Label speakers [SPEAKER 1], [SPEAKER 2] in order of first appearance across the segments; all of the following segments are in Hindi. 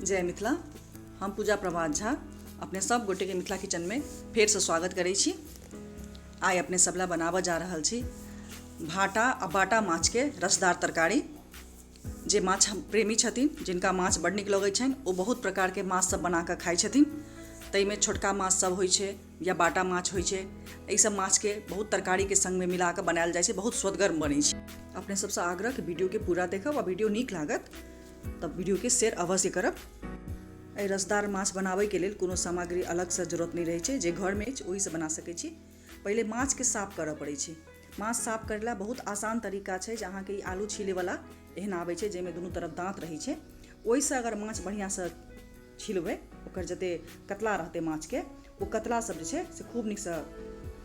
[SPEAKER 1] जय मिथिला। हम पूजा प्रभात झा अपने सब गोटे के मिथिला किचन में फेर से स्वागत करै छी। आइ अपने सबला बनाबऽ जा रहल छी भाटा आ बाटा माछ के रसदार तरकारी। जे माछ प्रेमी छथिन, जिनका माछ बड़ नीक लगै छनि, ओ बहुत प्रकार के माछ सब बना कऽ खाइ छथिन। तैमे छोटका माछ सब होइ छै या बाटा माछ होइ छै। एहि सब माछ के बहुत तरकारी के संग में मिला कऽ बनायल जाइ छै, बहुत स्वदगर बनै छै। अपने सबसे आग्रह कि वीडियो के पूरा देखब आ वीडियो नीक लागत तब वीडियो के शेयर अवश्य करब। एहि रसदार माछ बनाबै के लेल कोनो सामग्री अलग से जरूरत नहीं रहै छै, जे घर में अछि ओही से बना सकै छी। पहले माछ के साफ करऽ पड़ै छै। माछ साफ करला बहुत आसान तरीका छै, जे अहाँ के ई आलू छीले वाला एहन आबै छै, जाहिमे दुनू तरफ दांत रहै छै। ओहि से अगर माछ बढ़िया से छिलबै, ओकर जते कतला रहतै माछ के, ओ कतला सब जे छै से खूब नीक से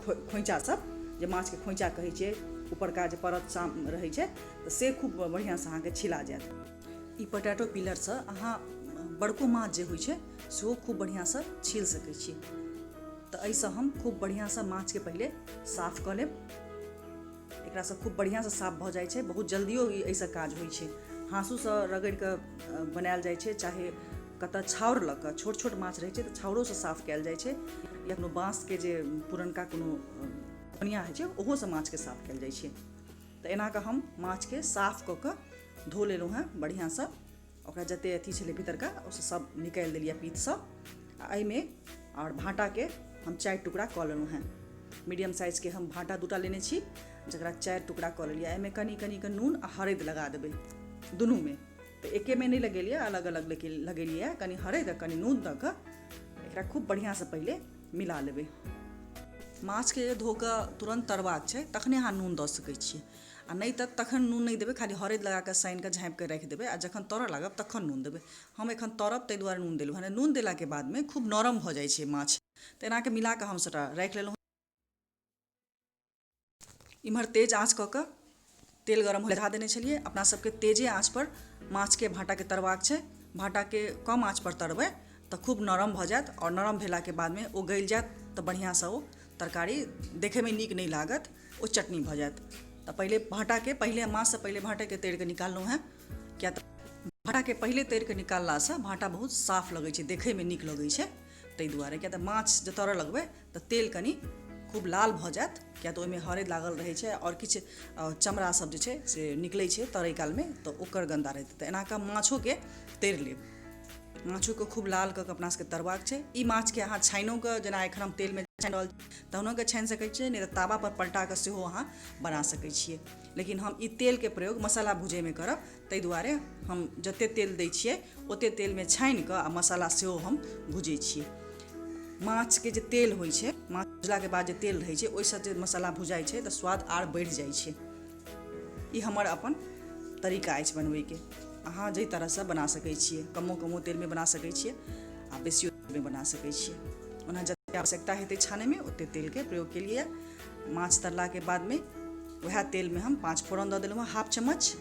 [SPEAKER 1] खोइचा सब, जे माछ के खोइचा कहै छै, ऊपरका जे परत रहै छै, तऽ से खूब बढ़िया से अहाँ के छिला जायत। ई पोटैटो पिलर से अहाँ बड़को माछ जे होइ छै सेहो खूब बढ़िया से छील सकै छी। तऽ एहिसँ हम खूब बढ़िया से माछ के पहले साफ कऽ लेब। एकरा से खूब बढ़िया से साफ भऽ जाइ छै, बहुत जल्दियो एहिसँ काज होइ छै। हाँसू से रगड़ि कऽ बनायल जाइ छै, चाहे कतऽ छाउर लऽ कऽ, छोट छोट माछ रहै छै तऽ छाउरो से साफ कयल जाइ छै, या कोनो बाँस के जे पुरनका कोनो कोनिया होइ छै ओहो से माछ के साफ कयल जाइ छै। तऽ एना कऽ हम माछ के साफ कऽ कऽ धो लेलहुँ हैं बढ़िया से। ओकरा जते अथी छलै भीतरका ओसे सब निकालि देलिए पीत सब। आ एहिमे और भाटा के हम 4 टुकड़ा कऽ लेलहुँ हैं। मीडियम साइज के हम भाटा 2टा लेने छी, जकरा 4 टुकड़ा कऽ लेलिए। एहिमे कनी कनी के नून आ हरैद लगा देबै दुनू में। तऽ एके में नहीं लगेलिए, अलग अलग लगेलिए। कनी हरैद आ कनी नून दऽ कऽ एकरा खूब बढ़िया से पहले मिला लेबै। माछ के धो कऽ तुरंत तरबाक छै, तखने अहाँ नून दऽ सकै छियै। आ नहीं तऽ तखन नून नहीं देबै, खाली हरैद लगा कऽ सानि कऽ झाँपि कऽ राखि देबै, आ जखन तरऽ लागब तखन नून देबै। हम एखन तरब ताहि दुआरे नून देलहुँ हँ। नून देला के बाद में खूब नरम भऽ जाइ छै माछ। तऽ एना के मिला कऽ हम सबटा राखि लेलहुँ। इम्हर तेज आँच कऽ कऽ तेल गरम होय धरा देने छलिए। अपना सबके तेजे आँच पर माछ के भाटा के तरबाक छै। भाटा के कम आँच पर तरबै तऽ खूब नरम भऽ जायत, और नरम भेला के बाद में ओ गल जायत तऽ बढ़िया से ओ तरकारी देखे में नीक नहीं लागत, ओ चटनी भऽ जायत। तऽ पहले माछ से पहले भाटे के तैर के निकाललहुँ हैं। किया तऽ भाटा के पहले तैर के निकालला से भाटा बहुत साफ लगै छै, देखे में नीक लगै छै। ताहि दुआरे किया तऽ माछ जे तरऽ लगबै तऽ तेल कनी खूब लाल भऽ जायत, किया तऽ ओहिमे हरैद लागल रहै छै और किछु चमड़ा सब जे छै से निकलै छै तरै काल में, तऽ ओकर गंदा रहतै। तऽ एना कऽ माछो के तैर लेब। माछो के खूब लाल कऽ अपना सबके तरबाक छै। ई माछ के अहाँ छानिओ कऽ, जेना एखन हम तेल में छानि रहल छी तहनो के छानि सकै छियै, नहीं तऽ तावा पर पलटा कऽ सेहो अहाँ बना सकै छियै। लेकिन हम ई तेल के प्रयोग मसाला भुजै में करब, ताहि दुआरे हम जते तेल दै छियै ओते तेल में छानि कऽ आ मसाला सेहो हम भुजै छियै। माछ के जे तेल होइ छै, माछ भुजला के बाद जे तेल रहै छै, ओहिसँ जे मसाला भुजाइ छै तऽ स्वाद आर बढ़ि जाइ छै। ई हमर अपन तरीका अछि बनबै के। अहाँ जै तरह से बना सकै छियै, कमो तेल में बना सकै छियै आ बेसियो तेल में बना सकै छियै। ओना जते आवश्यकता हेतै छाने में ओते तेल के प्रयोग केलिए। माछ तरला के बाद में वएह तेल में हम 5 फोरन दऽ देलहुँ, हाफ चम्मच।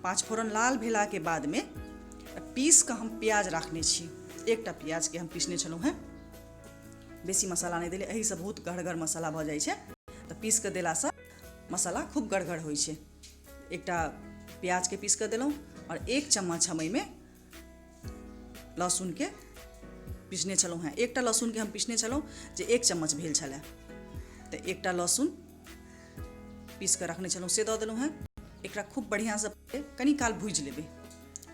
[SPEAKER 1] 5 फोरन लाल भेला के बाद में पीस कऽ हम प्याज राखने छी। एकटा प्याज के हम पीसने छलहुँ हैं। बेसी मसाला नहीं देलिए, एही से बहुत गढ़गर मसाला भऽ जाइ छै। तऽ पीस कऽ देला से मसाला खूब गढ़गर होइ छै। एकटा प्याज के पीस कऽ देलहुँ, और 1 चम्मच हम एहिमे लहसुन के पीसने छलहुँ हैं। एकटा लहसुन के हम पीसने छलहुँ जे 1 चम्मच भेल छलै। तऽ एकटा लहसुन पीस कऽ रखने छलहुँ से दऽ देलहुँ हैं। एकरा खूब बढ़िया से कनी काल भूजि लेबै,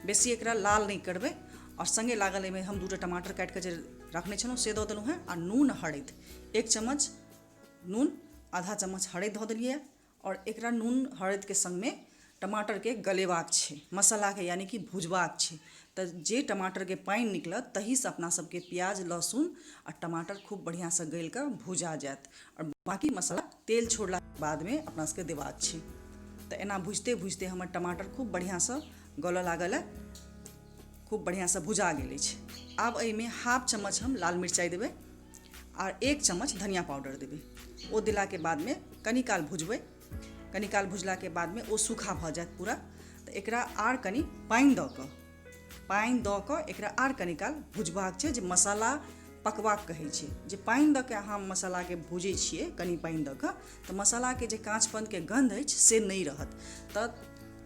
[SPEAKER 1] बेसी एकरा लाल नहीं करबै। और संगे लागल एहिमे हम 2टा टमाटर काटि कऽ जे रखने छलहुँ से दऽ देलहुँ हैं। आ नून हरैद 1 चम्मच नून, आधा चम्मच हरैद धऽ देलिए। और एकरा नून हरैद के संग में टमाटर के गलेबाक छै, मसाला के यानी कि भुजबाक छै। तऽ जे टमाटर के पानि निकलत तही से अपना सबके प्याज, लहसुन आ टमाटर खूब बढ़िया से गल कऽ भुजा जायत, और बाकी मसाला तेल छोड़ला के बाद में अपना सबके देबाक छै। तऽ एना भुजते भुजते हमर टमाटर खूब बढ़िया से गलऽ लागल है, खूब बढ़िया से भुजा गेल अछि। आब एहिमे हाफ चम्मच हम लाल मिरचाई देबै और 1 चम्मच धनिया पाउडर देबै। ओ देला के बाद में कनी काल भुजबै। कनी काल भुजला के बाद में ओ सूखा भऽ जायत पूरा। तऽ एकरा आर कनी पानि दऽ कऽ एकरा आर कनी काल भुजबाक छै, जे मसाला पकबाक कहै छै। जे पानि दऽ के अहाँ मसाला के भुजै छियै, कनी पानि दऽ कऽ, तऽ मसाला के जे काँचपन के गंध अछि से नहीं रहत। तऽ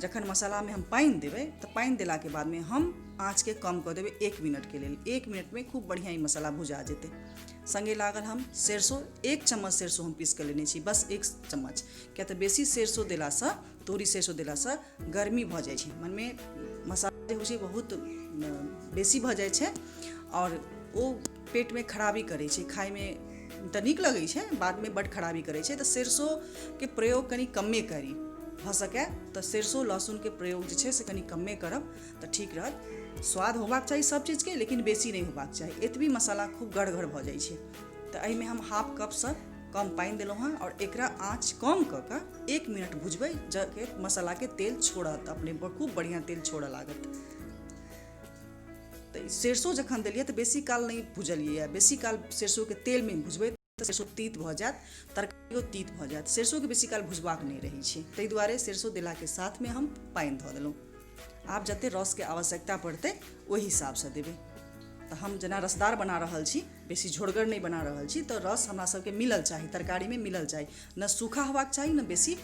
[SPEAKER 1] जखन मसाला में हम पानि देबै तऽ पानि देला के बाद में हम आँच के कम कर देवे 1 मिनट के लिए। 1 मिनट में खूब बढ़िया ही मसाला भुजा जेते। संगे लागल हम सरसों, 1 चम्मच सरसों हम पीस कर लेने छी, बस 1 चम्मच। क्या तो बेसी सरसों देलासँ, तोरी सरसों देलासँ गर्मी भऽ जाइ छै, मन में मसाला जे होइ छै बहुत बेसी भऽ जाइ छै और ओ पेट में खराबी करै छै। खाय में तऽ नीक लगै छै, बाद में बड खराबी करै छै। तऽ सरसों के प्रयोग कनी कमे करी, भऽ सकै तऽ सरसों लहसुन के प्रयोग जे छै से कनी कमे करब तऽ ठीक रहत। स्वाद होबाक चाही सब चीज के, लेकिन बेसी नहीं होबाक चाही। एतबी मसाला खूब गड़गड़ भऽ जाइ छै। तऽ एहिमे हम हाफ कप सँ कम पानि देलहुँ हँ और एकरा आँच कम कऽ कऽ 1 मिनट भुजबै, जबकि मसाला के तेल छोड़त, अपने खूब बढ़िया तेल छोड़ऽ लागत। तऽ सरसों जखन देलियै तऽ बेसी काल नहीं भुजलियै, बेसी काल सरसों के तेल में भुजबै तऽ सरसों तीत भऽ जायत, तरकारियो तीत भऽ जायत। सरसों के बेसी काल भुजबाक नहीं रहै छै, ताहि दुआरे सरसों देला के साथ में हम पानि धऽ देलहुँ। आब जते रस के आवश्यकता पड़तै ओहि हिसाब सँ देबै। तऽ हम जेना रसदार बना रहल छी, बेसी झोरगर नहीं बना रहल छी, तऽ रस हमरा सबके मिलल चाही, तरकारी में मिलल चाही, न सूखा होबाक चाही न बेसी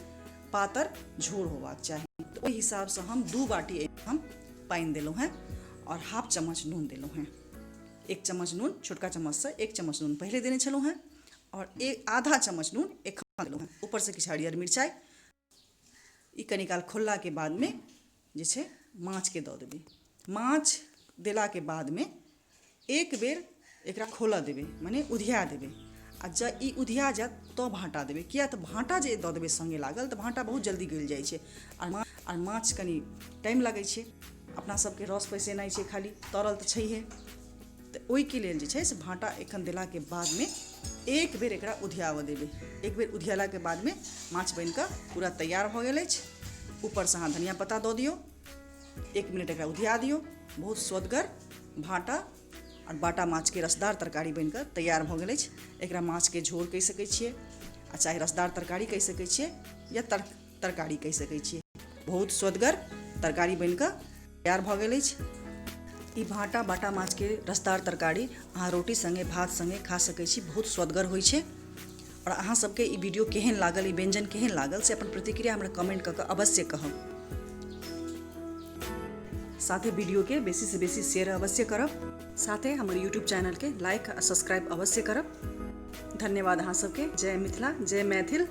[SPEAKER 1] पातर झोर होबाक चाही। तऽ ओहि हिसाब सँ हम 2 बाटी हम पानि देलहुँ हैं और हाफ चम्मच नून देलहुँ हैं। 1 चम्मच नून, छोटका चम्मच से 1 चम्मच नून पहले देने छलहुँ हैं और आधा चम्मच नून एखन देलहुँ हैं। ऊपर से किछु हरियर मिरचाई। ई कनी काल खोलला के बाद में जे छै माछ के दऽ देबै। माछ देला के बाद में एक बेर एकरा खोलऽ देबै, माने उधिया देबै। आ जब ई उधिया जायत तो भाँटा देबै, किया तऽ भाँटा जे दऽ देबै संगे लागल तऽ भाँटा बहुत जल्दी गल जाइ छै और माछ कनी टाइम लगै छै। अपना सबके रस पैसेनाइ छै, खाली तरल तऽ छैहे। तऽ ओहिके लेल जे छै से भाँटा एखन देला के बाद में एक बेर एकरा उधियाबऽ देबै। एक बेर उधियाला के बाद में माछ बनि कऽ पूरा तैयार भऽ गेल अछि। ऊपर से अहाँ धनिया पत्ता दऽ दियौ, 1 मिनट एकरा उधिया दियौ। बहुत स्वदगर भाँटा और बाटा माछ के रसदार तरकारी बनकर तैयार भऽ गेल अछि। एकरा माछ के झोर कहि सकै छियै, आ चाहे रसदार तरकारी कहि सकै छियै, या तरकारी कहि सकै छियै। बहुत स्वदगर तरकारी बनकर तैयार भऽ गेल अछि। ई भाँटा बाटा माछ के रसदार तरकारी अहाँ रोटी संगे, भात संगे खा सकै छी, बहुत स्वदगर होइ छै। और अहाँ सबके ई वीडियो केहन लागल, ई व्यंजन केहन लागल से अपन प्रतिक्रिया हमरा कमेंट कऽ कऽ अवश्य कहब। साथे वीडियो के बेसी से बेसी शेयर अवश्य करब। साथे हमर यूट्यूब चैनल के लाइक आ सब्सक्राइब अवश्य करब। धन्यवाद अहाँ सबके। जय मिथिला, जय मैथिल।